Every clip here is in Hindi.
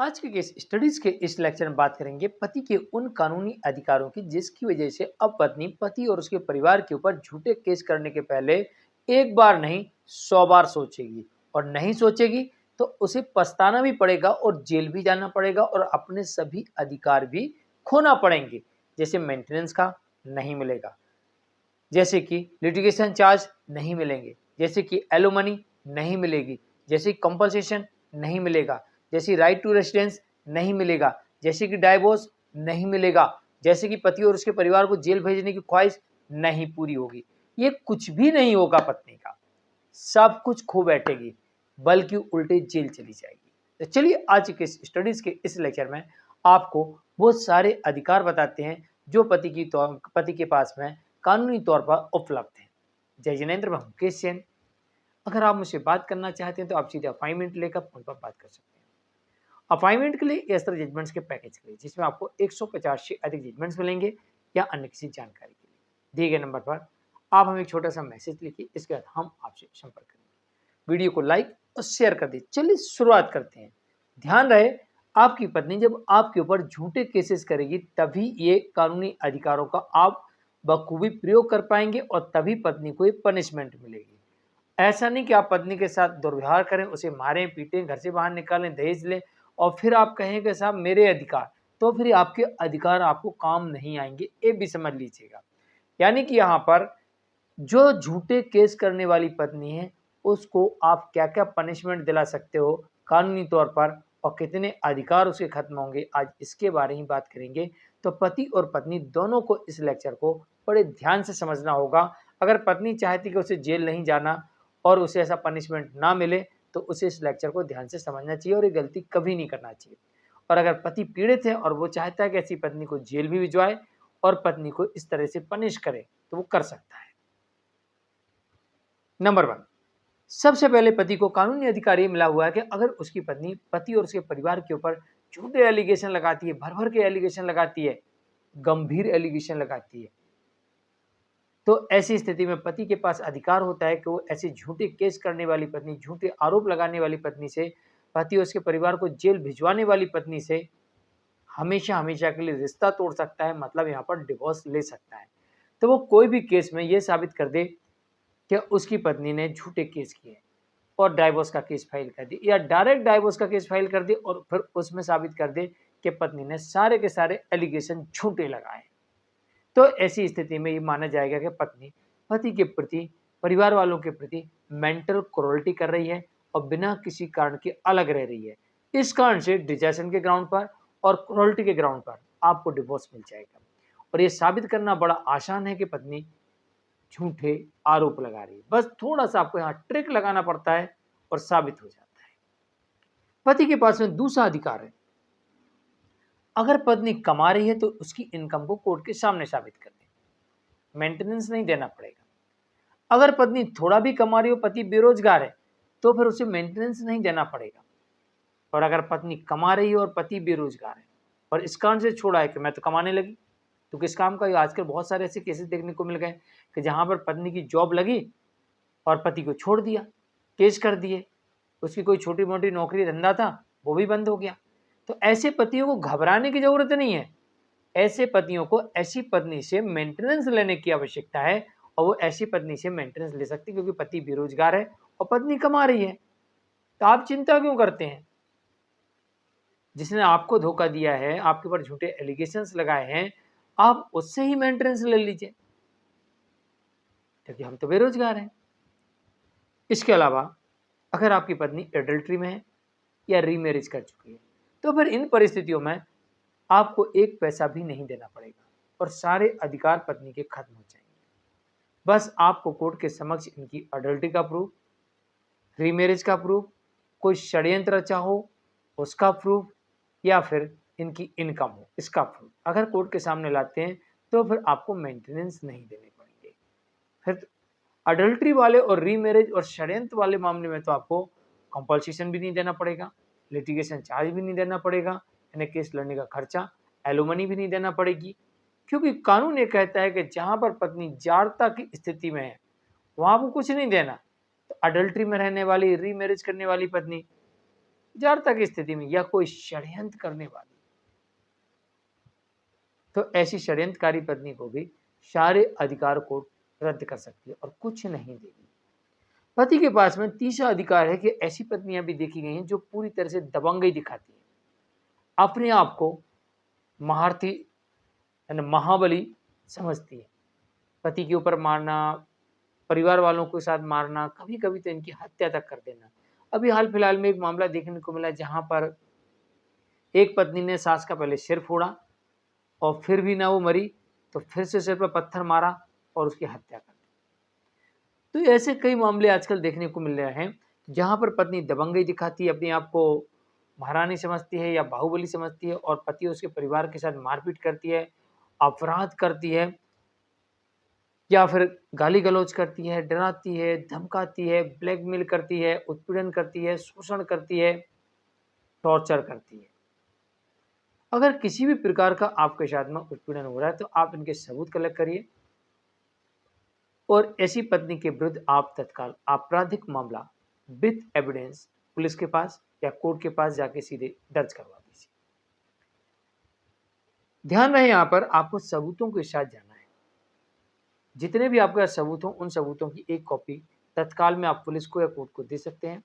आज के केस स्टडीज के इस लेक्चर में बात करेंगे पति के उन कानूनी अधिकारों की जिसकी वजह से अब पत्नी पति और उसके परिवार के ऊपर झूठे केस करने के पहले एक बार नहीं 100 बार सोचेगी और नहीं सोचेगी तो उसे पछताना भी पड़ेगा और जेल भी जाना पड़ेगा और अपने सभी अधिकार भी खोना पड़ेंगे। जैसे मेंटेनेंस का नहीं मिलेगा, जैसे कि लिटिगेशन चार्ज नहीं मिलेंगे, जैसे कि एलोमनी नहीं मिलेगी, जैसे कंपनसेशन नहीं मिलेगा, जैसे राइट टू रेसिडेंस नहीं मिलेगा, जैसे कि डाइवोर्स नहीं मिलेगा, जैसे कि पति और उसके परिवार को जेल भेजने की ख्वाहिश नहीं पूरी होगी। ये कुछ भी नहीं होगा पत्नी का, सब कुछ खो बैठेगी बल्कि उल्टे जेल चली जाएगी। तो चलिए आज के स्टडीज के इस लेक्चर में आपको वो सारे अधिकार बताते हैं जो पति के पास में कानूनी तौर पर उपलब्ध है। जय जिनेंद्र, मैं मुकेश सेन। अगर आप मुझसे बात करना चाहते हैं तो आप सीधे अपॉइंटमेंट लेकर फोन पर बात कर सकते हैं। अपॉइंटमेंट के लिए इस तरह जजमेंट्स के पैकेज के लिए जिसमें आपको 150 से अधिक जजमेंट्स मिलेंगे या अन्य किसी जानकारी के लिए दिए गए नंबर पर आप हमें एक छोटा सा मैसेज लिखिए, इसके बाद हम आपसे संपर्क करेंगे। वीडियो को लाइक और शेयर कर दीजिए। चलिए शुरुआत करते हैं। ध्यान रहे, आपकी पत्नी जब आपके ऊपर झूठे केसेस करेगी तभी ये कानूनी अधिकारों का आप बखूबी प्रयोग कर पाएंगे और तभी पत्नी को पनिशमेंट मिलेगी। ऐसा नहीं कि आप पत्नी के साथ दुर्व्यवहार करें, उसे मारें पीटें, घर से बाहर निकालें, दहेज लें और फिर आप कहें कि साहब मेरे अधिकार, तो फिर आपके अधिकार आपको काम नहीं आएंगे। ये भी समझ लीजिएगा। यानी कि यहाँ पर जो झूठे केस करने वाली पत्नी है उसको आप क्या क्या पनिशमेंट दिला सकते हो कानूनी तौर पर और कितने अधिकार उसके खत्म होंगे, आज इसके बारे में बात करेंगे। तो पति और पत्नी दोनों को इस लेक्चर को बड़े ध्यान से समझना होगा। अगर पत्नी चाहती कि उसे जेल नहीं जाना और उसे ऐसा पनिशमेंट ना मिले तो उसे इस लेक्चर को ध्यान से समझना चाहिए और ये गलती कभी नहीं करना चाहिए। और अगर पति पीड़ित है और वो चाहता है कि ऐसी पत्नी को जेल भी भिजवाए और पत्नी को इस तरह से पनिश करे तो वो कर सकता है। नंबर 1, सबसे पहले पति को कानूनी अधिकार ये मिला हुआ है कि अगर उसकी पत्नी पति और उसके परिवार के ऊपर झूठे एलिगेशन लगाती है, भर भर के एलिगेशन लगाती है, गंभीर एलिगेशन लगाती है, तो ऐसी स्थिति में पति के पास अधिकार होता है कि वो ऐसे झूठे केस करने वाली पत्नी, झूठे आरोप लगाने वाली पत्नी से, पति और उसके परिवार को जेल भिजवाने वाली पत्नी से हमेशा हमेशा के लिए रिश्ता तोड़ सकता है, मतलब यहाँ पर डिवोर्स ले सकता है। तो वो कोई भी केस में ये साबित कर दे कि उसकी पत्नी ने झूठे केस किए और डाइवोर्स का केस फाइल कर दे या डायरेक्ट डाइवोर्स का केस फाइल कर दे और फिर उसमें साबित कर दे कि पत्नी ने सारे के सारे एलिगेशन झूठे लगाए, तो ऐसी स्थिति में ये माना जाएगा कि पत्नी पति के प्रति, परिवार वालों के प्रति मेंटल क्रूरल्टी कर रही है और बिना किसी कारण के अलग रह रही है। इस कारण से डिजेशन के ग्राउंड पर और क्रूरल्टी के ग्राउंड पर आपको डिवोर्स मिल जाएगा। और ये साबित करना बड़ा आसान है कि पत्नी झूठे आरोप लगा रही है, बस थोड़ा सा आपको यहाँ ट्रिक लगाना पड़ता है और साबित हो जाता है। पति के पास में दूसरा अधिकार है, अगर पत्नी कमा रही है तो उसकी इनकम को कोर्ट के सामने साबित कर दे, मेंटेनेंस नहीं देना पड़ेगा। अगर पत्नी थोड़ा भी कमा रही हो, पति बेरोजगार है, तो फिर उसे मेंटेनेंस नहीं देना पड़ेगा। और अगर पत्नी कमा रही है और पति बेरोजगार है और इस कारण से छोड़ा है कि मैं तो कमाने लगी, तो किस काम का। आजकल बहुत सारे ऐसे केसेस देखने को मिल गए कि जहां पर पत्नी की जॉब लगी और पति को छोड़ दिया, केस कर दिए, उसकी कोई छोटी मोटी नौकरी धंधा था वो भी बंद हो गया। तो ऐसे पतियों को घबराने की जरूरत नहीं है। ऐसे पतियों को ऐसी पत्नी से मेंटेनेंस लेने की आवश्यकता है और वो ऐसी पत्नी से मेंटेनेंस ले सकती है क्योंकि पति बेरोजगार है और पत्नी कमा रही है। तो आप चिंता क्यों करते हैं? जिसने आपको धोखा दिया है, आपके ऊपर झूठे एलिगेशंस लगाए हैं, आप उससे ही मेंटेनेंस ले लीजिए क्योंकि हम तो बेरोजगार हैं। इसके अलावा अगर आपकी पत्नी एडल्ट्री में है या रीमैरिज कर चुकी है तो फिर इन परिस्थितियों में आपको एक पैसा भी नहीं देना पड़ेगा और सारे अधिकार पत्नी के खत्म हो जाएंगे। बस आपको कोर्ट के समक्ष इनकी अडल्ट्री का प्रूफ, रीमैरिज का प्रूफ, कोई षड्यंत्र रचा हो उसका प्रूफ या फिर इनकी इनकम हो इसका प्रूफ अगर कोर्ट के सामने लाते हैं तो फिर आपको मेंटेनेंस नहीं देने पड़ेंगे। फिर अडल्ट्री वाले और रीमैरिज और षड्यंत्र वाले मामले में तो आपको कंपल्सेशन भी नहीं देना पड़ेगा, लिटिगेशन चार्ज भी नहीं देना पड़ेगा, यानी केस लड़ने का खर्चा, एलोमनी भी नहीं देना पड़ेगी, क्योंकि कानून ये कहता है कि जहां पर पत्नी जारता की स्थिति में है वहां को कुछ नहीं देना। तो अडल्ट्री में रहने वाली, रीमैरिज करने वाली पत्नी जड़ता की स्थिति में या कोई षड्यंत्र करने वाली, तो ऐसी षड्यंत्रकारी पत्नी को भी सारे अधिकार को रद्द कर सकती है और कुछ नहीं देगी। पति के पास में तीसरा अधिकार है कि ऐसी पत्नियां भी देखी गई हैं जो पूरी तरह से दबंगई दिखाती है, अपने आप को महारथी यानी महाबली समझती है। पति के ऊपर मारना, परिवार वालों के साथ मारना, कभी-कभी तो इनकी हत्या तक कर देना। अभी हाल फिलहाल में एक मामला देखने को मिला जहां पर एक पत्नी ने सास का पहले सिर फोड़ा और फिर भी ना वो मरी तो फिर से सिर पर पत्थर मारा और उसकी हत्या कर दी। तो ऐसे कई मामले आजकल देखने को मिल रहे हैं जहां पर पत्नी दबंगई दिखाती है, अपने आप को महारानी समझती है या बाहुबली समझती है और पति उसके परिवार के साथ मारपीट करती है, अपराध करती है या फिर गाली गलौज करती है, डराती है, धमकाती है, ब्लैकमेल करती है, उत्पीड़न करती है, शोषण करती है, टॉर्चर करती है। अगर किसी भी प्रकार का आपके साथ में उत्पीड़न हो रहा है तो आप इनके सबूत कलेक्ट करिए और ऐसी पत्नी के विरुद्ध आप तत्काल आपराधिक मामला विथ एविडेंस पुलिस के पास या कोर्ट के पास जाके सीधे दर्ज करवा दीजिए। ध्यान रहे यहां पर आपको सबूतों के साथ जाना है। जितने भी आपके पास सबूत हो उन सबूतों की एक कॉपी तत्काल में आप पुलिस को या कोर्ट को दे सकते हैं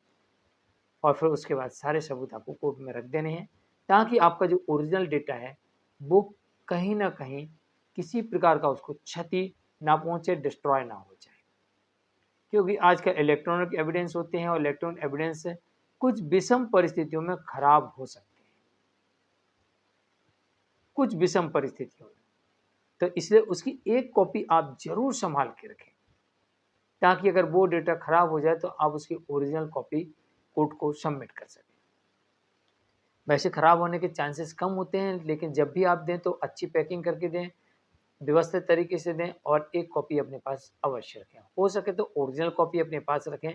और फिर उसके बाद सारे सबूत आपको कोर्ट में रख देने हैं ताकि आपका जो ओरिजिनल डेटा है वो कहीं ना कहीं किसी प्रकार का उसको क्षति ना पहुंचे, डिस्ट्रॉय ना हो जाए। क्योंकि आज का इलेक्ट्रॉनिक एविडेंस होते हैं और इलेक्ट्रॉनिक एविडेंस कुछ विषम परिस्थितियों में खराब हो सकते हैं, कुछ विषम परिस्थितियों में। तो इसलिए उसकी एक कॉपी आप जरूर संभाल के रखें ताकि अगर वो डेटा खराब हो जाए तो आप उसकी ओरिजिनल कॉपी कोर्ट को सबमिट कर सकें। वैसे खराब होने के चांसेस कम होते हैं, लेकिन जब भी आप दें तो अच्छी पैकिंग करके दें, व्यवस्थित तरीके से दें और एक कॉपी अपने पास अवश्य रखें। हो सके तो ओरिजिनल कॉपी अपने पास रखें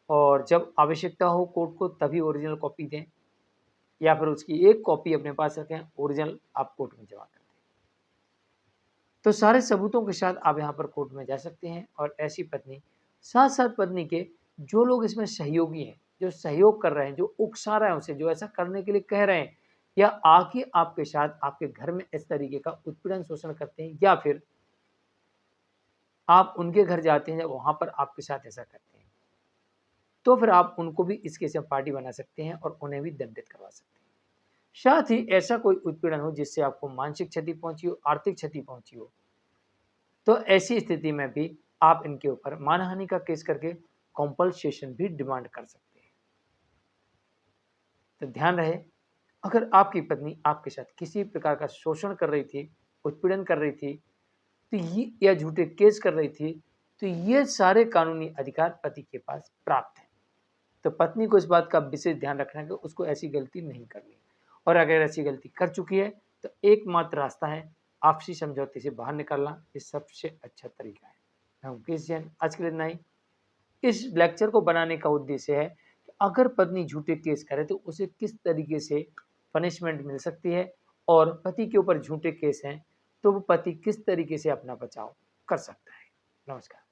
और जब आवश्यकता हो कोर्ट को तभी ओरिजिनल कॉपी दें या फिर उसकी एक कॉपी अपने पास रखें, ओरिजिनल आप कोर्ट में जमा कर दें। तो सारे सबूतों के साथ आप यहाँ पर कोर्ट में जा सकते हैं और ऐसी पत्नी साथ साथ पत्नी के जो लोग इसमें सहयोगी हैं, जो सहयोग कर रहे हैं, जो उकसा रहे हैं उसे, जो ऐसा करने के लिए कह रहे हैं या आके आपके साथ आपके घर में इस तरीके का उत्पीड़न शोषण करते हैं या फिर आप उनके घर जाते हैं वहां पर आपके साथ ऐसा करते हैं, तो फिर आप उनको भी इस केस में पार्टी बना सकते हैं और उन्हें भी दंडित करवा सकते हैं। साथ ही ऐसा कोई उत्पीड़न हो जिससे आपको मानसिक क्षति पहुंची हो, आर्थिक क्षति पहुंची हो, तो ऐसी स्थिति में भी आप इनके ऊपर मानहानि का केस करके कॉम्पनसेशन भी डिमांड कर सकते हैं। तो ध्यान रहे, अगर आपकी पत्नी आपके साथ किसी प्रकार का शोषण कर रही थी, उत्पीड़न कर रही थी, तो ये या झूठे केस कर रही थी, तो ये सारे कानूनी अधिकार पति के पास प्राप्त हैं। तो पत्नी को इस बात का विशेष ध्यान रखना है कि उसको ऐसी गलती नहीं करनी और अगर ऐसी गलती कर चुकी है तो एकमात्र रास्ता है आपसी समझौते से बाहर निकलना। ये सबसे अच्छा तरीका है। मैं मुकेश जैन, आज के लिए इतना ही। इस लेक्चर को बनाने का उद्देश्य है कि अगर पत्नी झूठे केस करे तो उसे किस तरीके से पनिशमेंट मिल सकती है और पति के ऊपर झूठे केस हैं तो वो पति किस तरीके से अपना बचाव कर सकता है। नमस्कार।